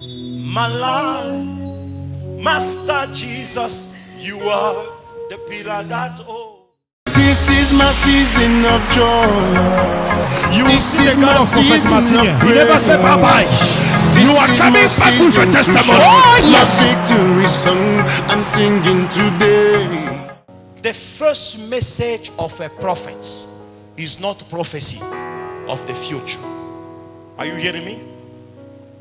my life. Master Jesus, you are the pillar that This is my season of joy. You will see the God of Prophet Martin. He never said bye bye. You are coming back with a testimony. Oh yes. My victory song I'm singing today. The first message of a prophet is not prophecy of the future. Are you hearing me?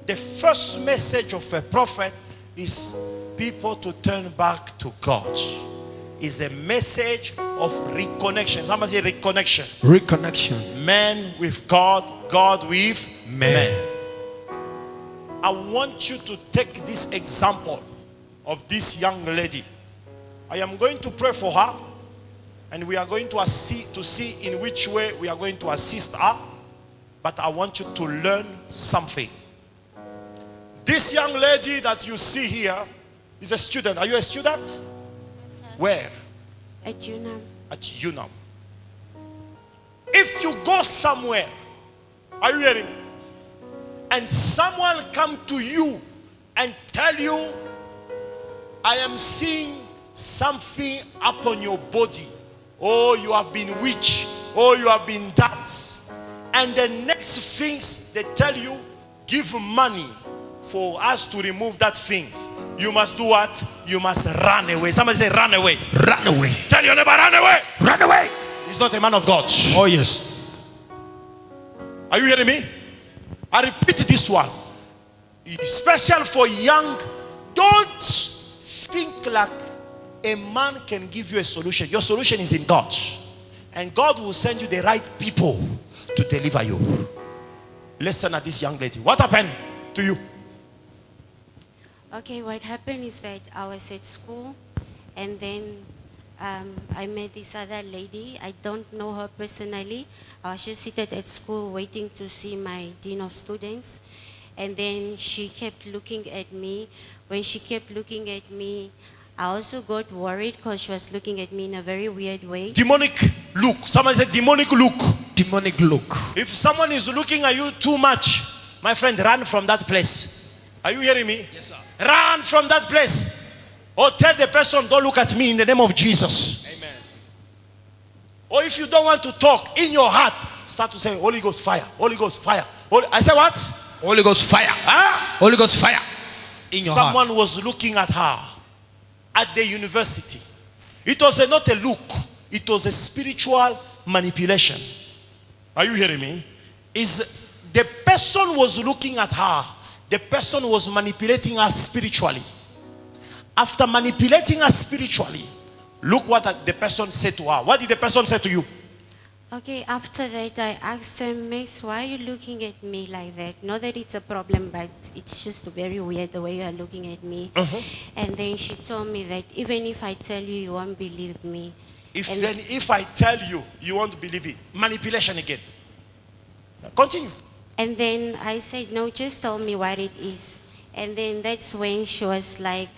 The first message of a prophet is people to turn back to God. Is a message of reconnection. Somebody say reconnection. Reconnection. Man with God, God with man. I want you to take this example of this young lady. I am going to pray for her, and we are going to see in which way we are going to assist her. But I want you to learn something. This young lady that you see here is a student. Are you a student? Yes, Where? at UNAM. At UNAM. If you go somewhere, are you hearing me? And someone come to you and tell you, I am seeing something upon your body. Oh, you have been witch. Oh, you have been that. And the next things they tell you, give money for us to remove that things. You must do what? You must run away. Somebody say run away. Run away. Tell your neighbor, run away. Run away. He's not a man of God. Oh yes. Are you hearing me? I repeat this one. It's special for young. Don't think like a man can give you a solution. Your solution is in God. And God will send you the right people to deliver you. Listen at this young lady. What happened to you? Okay, what happened is that I was at school, and then I met this other lady. I don't know her personally. I was just seated at school waiting to see my dean of students. And then she kept looking at me. When she kept looking at me, I also got worried because she was looking at me in a very weird way. Demonic look. Somebody said demonic look. Demonic look. If someone is looking at you too much, my friend, run from that place. Are you hearing me? Yes, sir. Run from that place. Or tell the person, don't look at me in the name of Jesus. Amen. Or if you don't want to talk, in your heart, start to say, Holy Ghost fire, Holy Ghost fire. I said what? Holy Ghost fire. Huh? Holy Ghost fire. In your Someone heart. was looking at her at the university. It was not a look. It was a spiritual manipulation. Are you hearing me? Is the person was looking at her. The person was manipulating her spiritually. After manipulating her spiritually, look what the person said to her. What did the person say to you? Okay, after that I asked her, Miss, why are you looking at me like that? Not that it's a problem, but it's just very weird the way you are looking at me. And then she told me that even if I tell you, you won't believe me. If I tell you, you won't believe it. Manipulation again. Continue. And then I said, no, just tell me what it is. And then that's when she was like,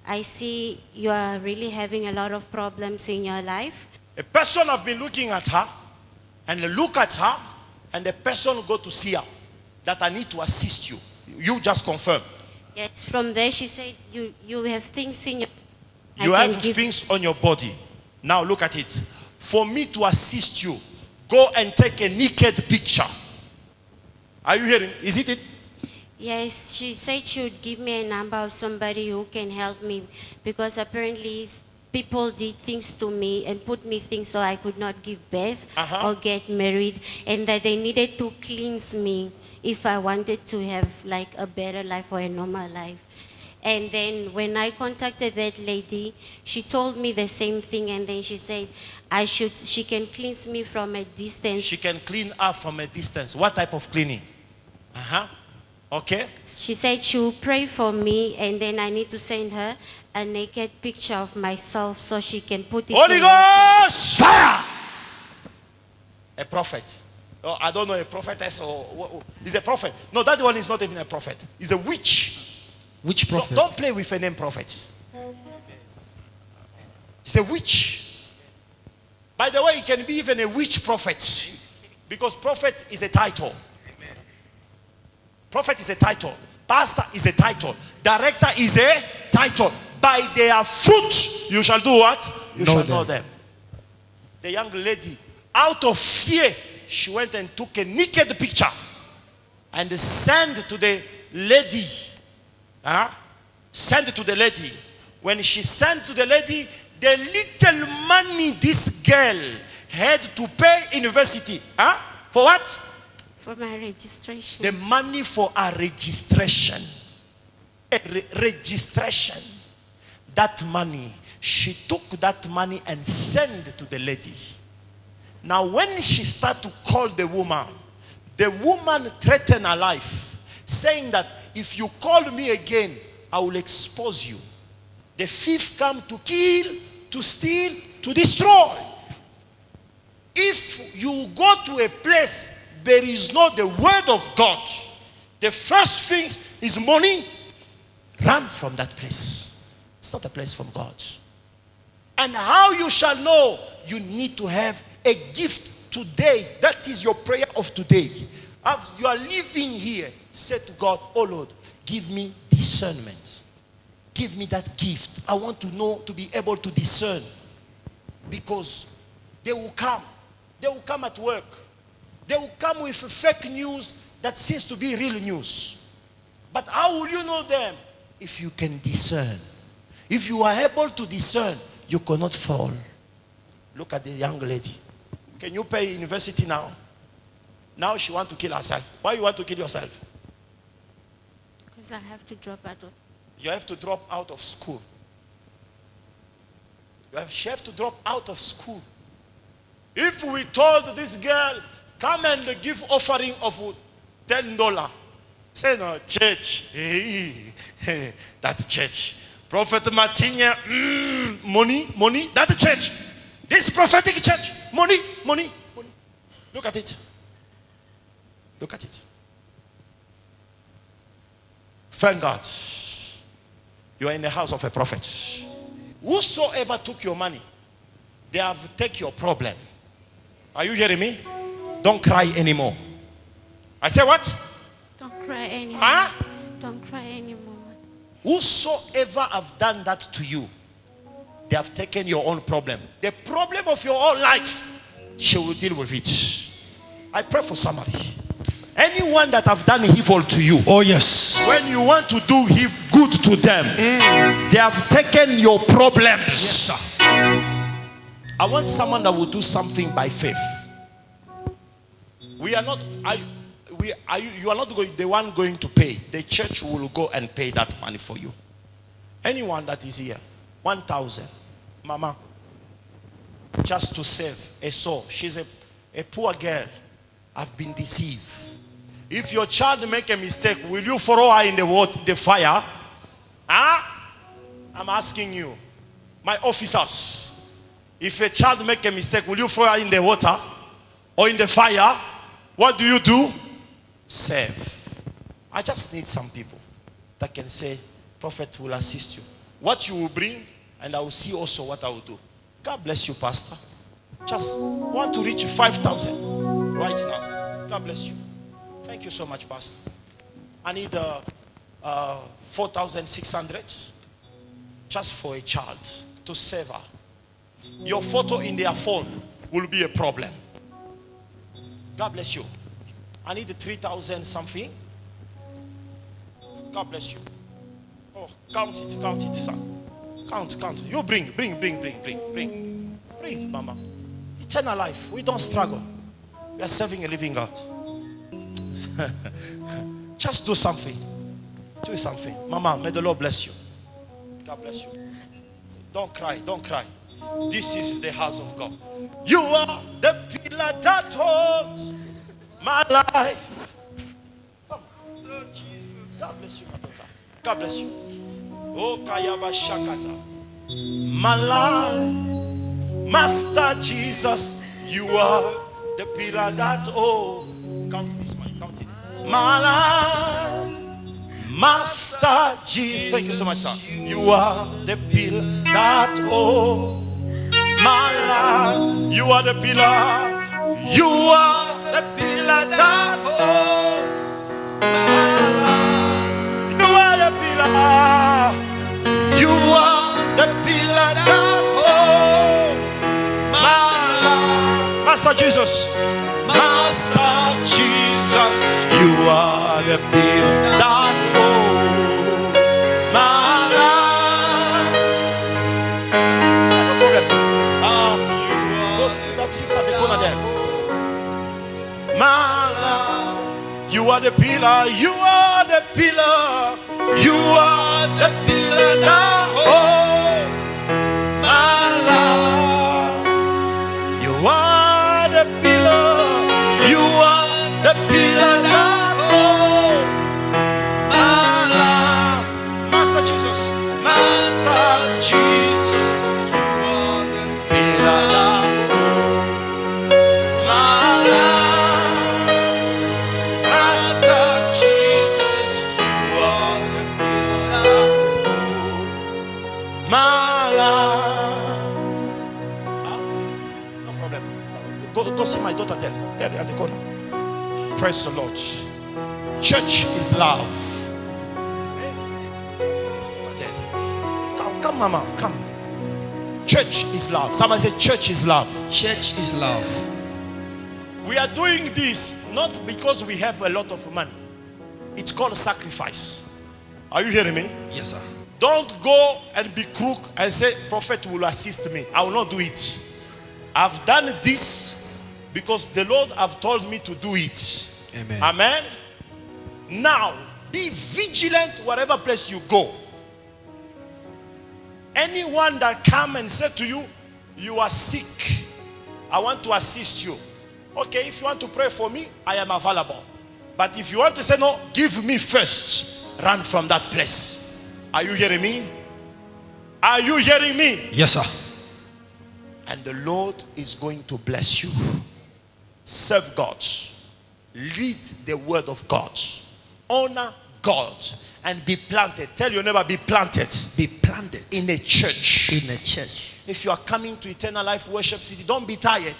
I see you are really having a lot of problems in your life. A person have been looking at her, and look at her, and the person go to see her, that I need to assist you. You just confirm. Yet from there she said, you have things in your... You have things on your body. Now look at it. For me to assist you, go and take a naked picture. Are you hearing? Is it it? Yes, she said she would give me a number of somebody who can help me, because apparently people did things to me and put me things so I could not give birth or get married, and that they needed to cleanse me if I wanted to have like a better life or a normal life. And then when I contacted that lady, she told me the same thing, and then she said she can cleanse me from a distance. She can clean up from a distance. What type of cleaning? Okay. She said she will pray for me, and then I need to send her a naked picture of myself so she can put it Holy in Ghost! Fire! A prophet. Oh, I don't know, a prophetess or... He's a prophet. No, that one is not even a prophet. He's a witch. Which prophet? Don't play with a name prophet. He's a witch. By the way, he can be even a witch prophet. Because prophet is a title. Prophet is a title. Pastor is a title. Director is a title. By their fruit, you shall do what? You shall know them. The young lady, out of fear, she went and took a naked picture and sent to the lady. Sent to the lady. When she sent to the lady, the little money this girl had to pay university. For what? For my registration. The money for a registration. Registration. That money, she took that money and sent to the lady. Now when she started to call the woman threatened her life, saying that if you call me again, I will expose you. The thief come to kill, to steal, to destroy. If you go to a place there is not the word of God, the first thing is money, run from that place. It's not a place from God. And how you shall know? You need to have a gift today. That is your prayer of today. As you are living here, say to God, oh Lord, give me discernment. Give me that gift. I want to know, to be able to discern. Because they will come. They will come at work. They will come with fake news that seems to be real news. But how will you know them? If you can discern. If you are able to discern, you cannot fall. Look at the young lady. Can you pay university now? Now she wants to kill herself. Why you want to kill yourself? Because I have to drop out of. You have to drop out of school. She have to drop out of school. If we told this girl, come and give offering of $10. Say no, church. Hey, that church. Prophet Martinia, money. That church. This prophetic church. Money. Look at it. Look at it. Thank God. You are in the house of a prophet. Whosoever took your money, they have taken your problem. Are you hearing me? Don't cry anymore. I say what? Don't cry anymore. Don't cry anymore. Whosoever have done that to you, they have taken your own problem. The problem of your own life, she will deal with it. I pray for somebody. Anyone that have done evil to you, oh yes, when you want to do good to them, they have taken your problems. Yes, sir. I want someone that will do something by faith. We are not. You are not the one going to pay. The church will go and pay that money for you. Anyone that is here, 1,000, mama, just to save a soul. She's a poor girl. I've been deceived. If your child make a mistake, will you throw her in the fire? I'm asking you, my officers. If a child make a mistake, will you throw her in the water or in the fire? What do? Save. I just need some people that can say, Prophet will assist you. What you will bring, and I will see also what I will do. God bless you, Pastor. Just want to reach 5,000 right now. God bless you. Thank you so much, Pastor. I need 4,600 just for a child to save her. Your photo in their phone will be a problem. God bless you. I need 3,000 something. God bless you. Oh, count it, son. Count. You bring, Mama. Eternal life. We don't struggle. We are serving a living God. Just do something. Do something. Mama, may the Lord bless you. God bless you. Don't cry. This is the house of God. You are the pillar that holds my life. Come on. Lord Jesus. God bless you, my daughter. God bless you. Oh, Kayaba Shakata. My life, Master Jesus, you are the pillar that count this money, count it. My life, Master Jesus. Thank you so much, sir. You are the pillar that my life. You are the pillar. You are the pillar that my life. pillar. You are the pillar that holds my life. Master Jesus. Master Jesus. You are the pillar that holds my life. Go see that sister at the corner there. My life. You are the pillar, you are the pillar, you are the pillar that holds my life. You are the pillar, you are the pillar that holds my life. Master Jesus, Master Jesus, you are the pillar that holds my life. Master Jesus, you are the pillar that holds my life. No problem. Go see my daughter there at the corner. Praise the Lord. Church is love. Come, mama, come. Church is love. Somebody say, church is love. Church is love. We are doing this not because we have a lot of money. It's called sacrifice. Are you hearing me? Yes, sir. Don't go and be crook and say, prophet will assist me. I will not do it. I've done this because the Lord have told me to do it. Amen. Amen. Now, be vigilant wherever place you go. Anyone that come and say to you, you are sick, I want to assist you. Okay, if you want to pray for me, I am available. But if you want to say no, give me first, run from that place. Are you hearing me? Are you hearing me? Yes, sir. And the Lord is going to bless you. Serve God. Read the word of God. Honor God. And be planted. Tell your neighbor, be planted. Be planted In a church. in a church. If you are coming to Eternal Life Worship City, don't be tired.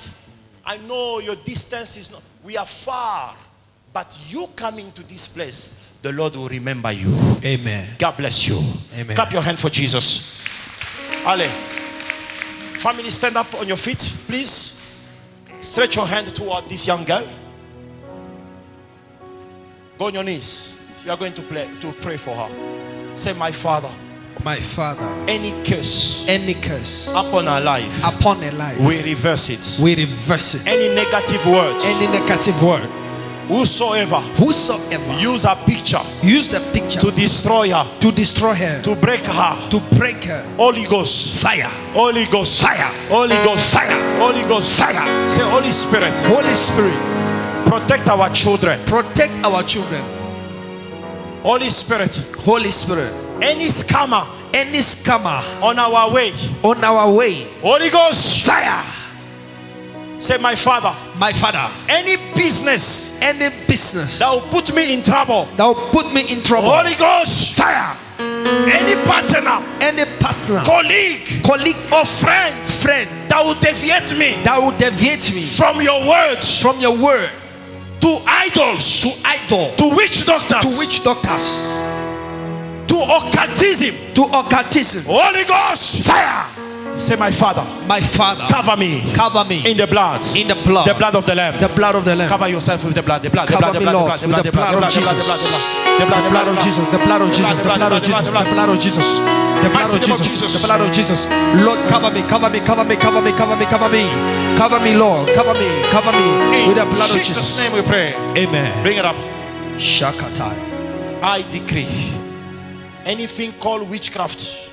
I know your distance is not, we are far. But you coming to this place, the Lord will remember you. Amen. God bless you. Amen. Clap your hand for Jesus. Ale. Family, stand up on your feet, please. Stretch your hand toward this young girl. Go on your knees. You are going to pray for her. Say, my Father, My Father, any curse any curse upon our life, upon a life, we reverse it. we reverse it. Any negative words, Any negative word, whosoever whosoever use a picture use a picture to destroy her, to destroy her, to break her, to break her, Holy Ghost, fire, Holy Ghost, fire, Holy Ghost, fire, Holy Ghost, fire. Say, Holy Spirit, Holy Spirit, protect our children. protect our children. Holy Spirit, Holy Spirit, any scammer any scammer on our way, on our way, Holy Ghost, fire. say, my Father, My Father, any business any business that will put me in trouble, that will put me in trouble, Holy Ghost, fire. any partner, Any partner, colleague, or friend friend that will deviate me that will deviate me from your words, from your word, to idols, to idol, to witch doctors, to witch doctors, to occultism, to occultism, Holy Ghost, fire. say, my Father, My Father, cover me cover me in the blood, in the blood, the blood of the Lamb. the blood of the Lamb. Cover yourself with the blood, the blood, the Cover blood, the me, blood, Lord, the with blood, the the blood, blood of the blood, Jesus. the blood, The blood of Jesus, the blood of Jesus, the blood of Jesus, the blood of Jesus, the blood of Jesus, the blood of Jesus. Lord, cover me, cover me, cover me, cover me, cover me, cover me, cover me, Lord, cover me with the blood of In Jesus' Jesus. name we pray. Amen. Bring it up. Shakatai. I decree anything called witchcraft,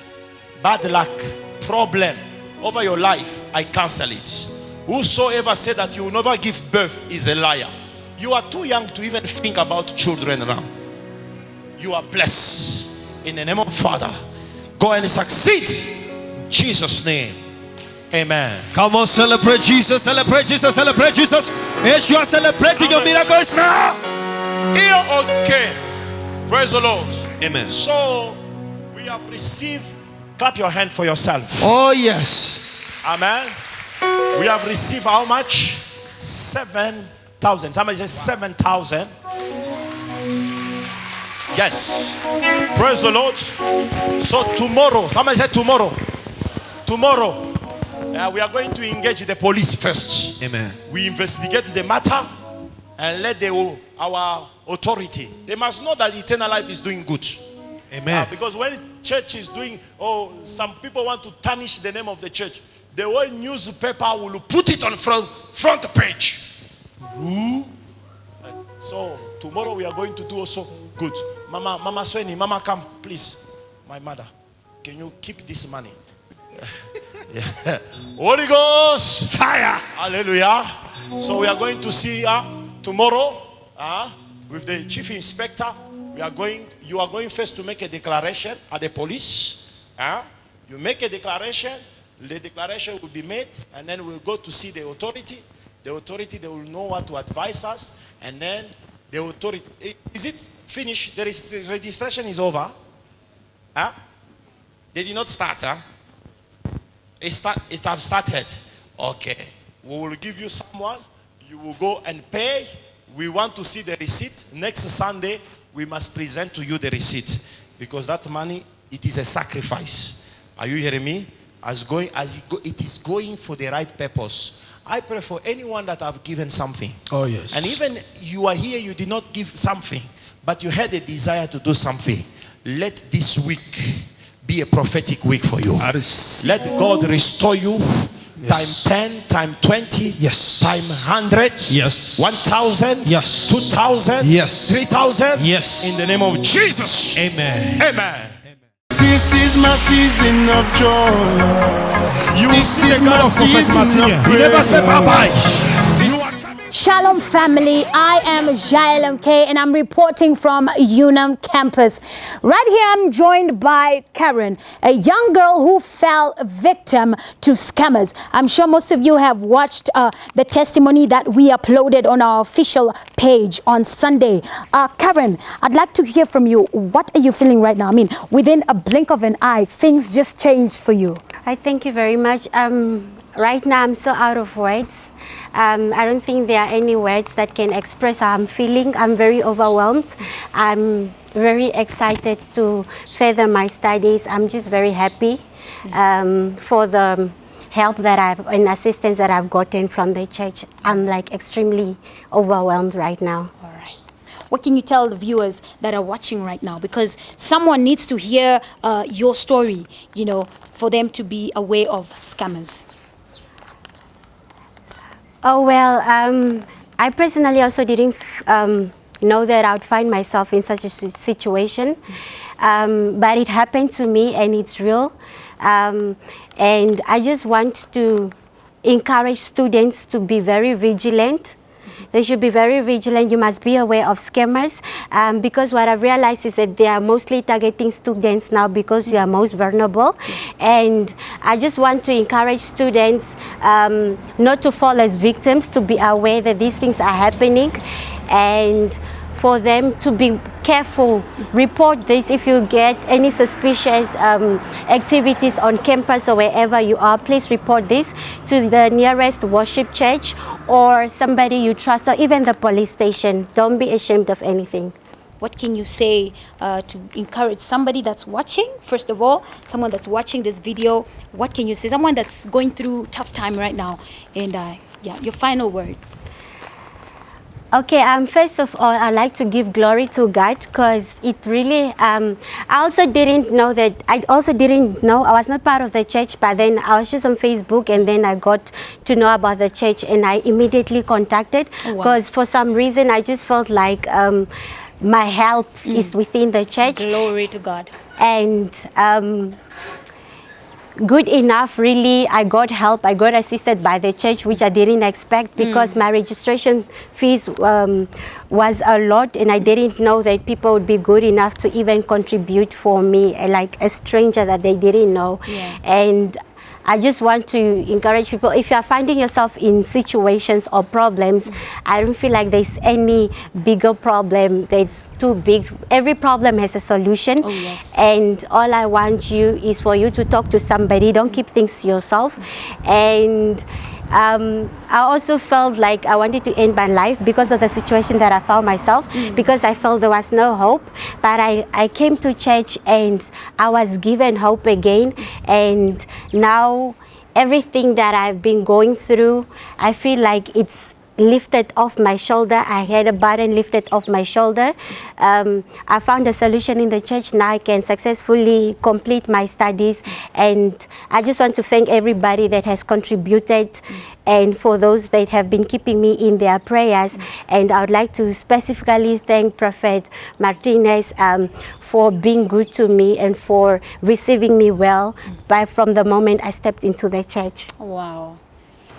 bad luck, problem over your life, I cancel it. Whosoever said that you will never give birth is a liar. You are too young to even think about children now. You are blessed in the name of Father. Go and succeed in Jesus' name. Amen. Come on, celebrate Jesus, celebrate Jesus, celebrate Jesus. Yes, you are celebrating your miracles now. Okay. Praise the Lord. Amen. So we have received. Clap your hand for yourself. Oh, yes. Amen. We have received how much? 7,000. Somebody says 7,000. Yes. Praise the Lord. So tomorrow, somebody said tomorrow. Tomorrow, we are going to engage the police first. Amen. We investigate the matter and let our authority. They must know that eternal life is doing good. Amen. Because when church is doing, some people want to tarnish the name of the church. The whole newspaper will put it on front page. So tomorrow we are going to do also good. Mama Sweni, Mama come, please. My mother, can you keep this money? Yeah. Holy Ghost, fire, hallelujah. So we are going to see tomorrow with the chief inspector. You are going first to make a declaration at the police. You make a declaration. The declaration will be made, and then we'll go to see the authority. The authority, they will know what to advise us, and then the authority. Is it finished? The registration is over. They did not start. It have started. Okay. We will give you someone. You will go and pay. We want to see the receipt. Next Sunday, we must present to you the receipt. Because that money, it is a sacrifice. Are you hearing me? It is going for the right purpose. I pray for anyone that have given something. Oh, yes. And even you are here, you did not give something, but you had a desire to do something. Let this week be a prophetic week for you. Let God restore you. Yes. Time 10, time 20, yes. Time 100, yes. 1,000, yes. 2,000, yes. 3,000, yes. In the name of Jesus. Amen. Amen. This is my season of joy. You will see the God of Prophet Martin. He never said bye-bye. Shalom family, I am Jael K and I'm reporting from Unam campus. Right here I'm joined by Karen, a young girl who fell victim to scammers. I'm sure most of you have watched the testimony that we uploaded on our official page on Sunday. Karen, I'd like to hear from you. What are you feeling right now? I mean, within a blink of an eye, things just changed for you. I thank you very much. Right now I'm so out of words. I don't think there are any words that can express how I'm feeling. I'm very overwhelmed. I'm very excited to further my studies. I'm just very happy for the help and assistance that I've gotten from the church. I'm like extremely overwhelmed right now. All right. What can you tell the viewers that are watching right now? Because someone needs to hear your story, you know, for them to be aware of scammers. Oh, well, I personally also didn't know that I would find myself in such a situation. But it happened to me and it's real. And I just want to encourage students to be very vigilant. They should be very vigilant. You must be aware of scammers because what I've realized is that they are mostly targeting students now because you are most vulnerable. And I just want to encourage students not to fall as victims, to be aware that these things are happening and for them to be careful. Report this if you get any suspicious activities on campus or wherever you are. Please report this to the nearest worship church or somebody you trust or even the police station. Don't be ashamed of anything. What can you say to encourage somebody that's watching? First of all, someone that's watching this video, what can you say? Someone that's going through tough time right now. And yeah, your final words. Okay, first of all, I like to give glory to God because it really, I also didn't know, I was not part of the church, but then I was just on Facebook and then I got to know about the church and I immediately contacted because for some reason I just felt like my help is within the church. Glory to God. And good enough, really, I got help. I got assisted by the church, which I didn't expect because my registration fees was a lot and I didn't know that people would be good enough to even contribute for me, like a stranger that they didn't know. Yeah. And I just want to encourage people, if you are finding yourself in situations or problems, I don't feel like there's any bigger problem that's too big. Every problem has a solution. Oh, yes. And all I want you is for you to talk to somebody. Don't keep things to yourself. And I also felt like I wanted to end my life because of the situation that I found myself, because I felt there was no hope. But I came to church and I was given hope again. And now everything that I've been going through, I feel like it's lifted off my shoulder. I had a burden lifted off my shoulder. I found a solution in the church. Now I can successfully complete my studies. And I just want to thank everybody that has contributed and for those that have been keeping me in their prayers. And I would like to specifically thank Prophet Martinez for being good to me and for receiving me well from the moment I stepped into the church. Wow.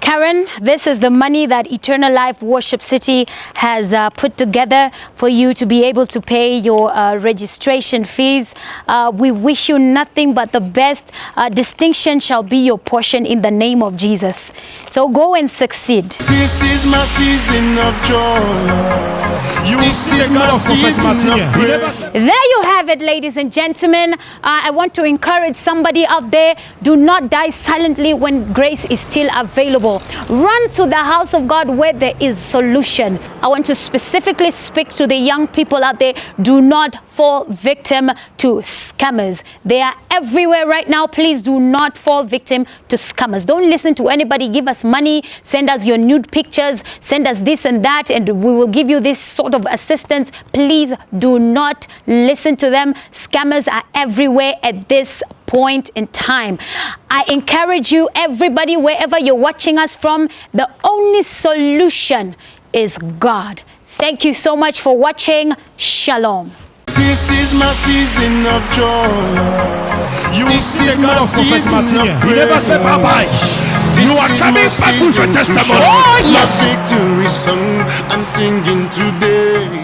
Karen, this is the money that Eternal Life Worship City has put together for you to be able to pay your registration fees. We wish you nothing but the best. Distinction shall be your portion in the name of Jesus. So go and succeed. This is my season of joy. You will see the God of Prophet Martinez. There you have it, ladies and gentlemen. I want to encourage somebody out there, do not die silently when grace is still available. Run to the house of God where there is solution. I want to specifically speak to the young people out there. Do not fall victim to scammers. They are everywhere right now. Please do not fall victim to scammers. Don't listen to anybody. Give us money, send us your nude pictures, send us this and that, and we will give you this sort of assistance. Please do not listen to them. Scammers are everywhere at this point in time. I encourage you, everybody, wherever you're watching us from, the only solution is God. Thank you so much for watching. Shalom. This is my season of joy. You will see the God of Prophet Martinez. You never say bye-bye. You are coming back with a testimony. Oh, yes. My victory song I'm singing today.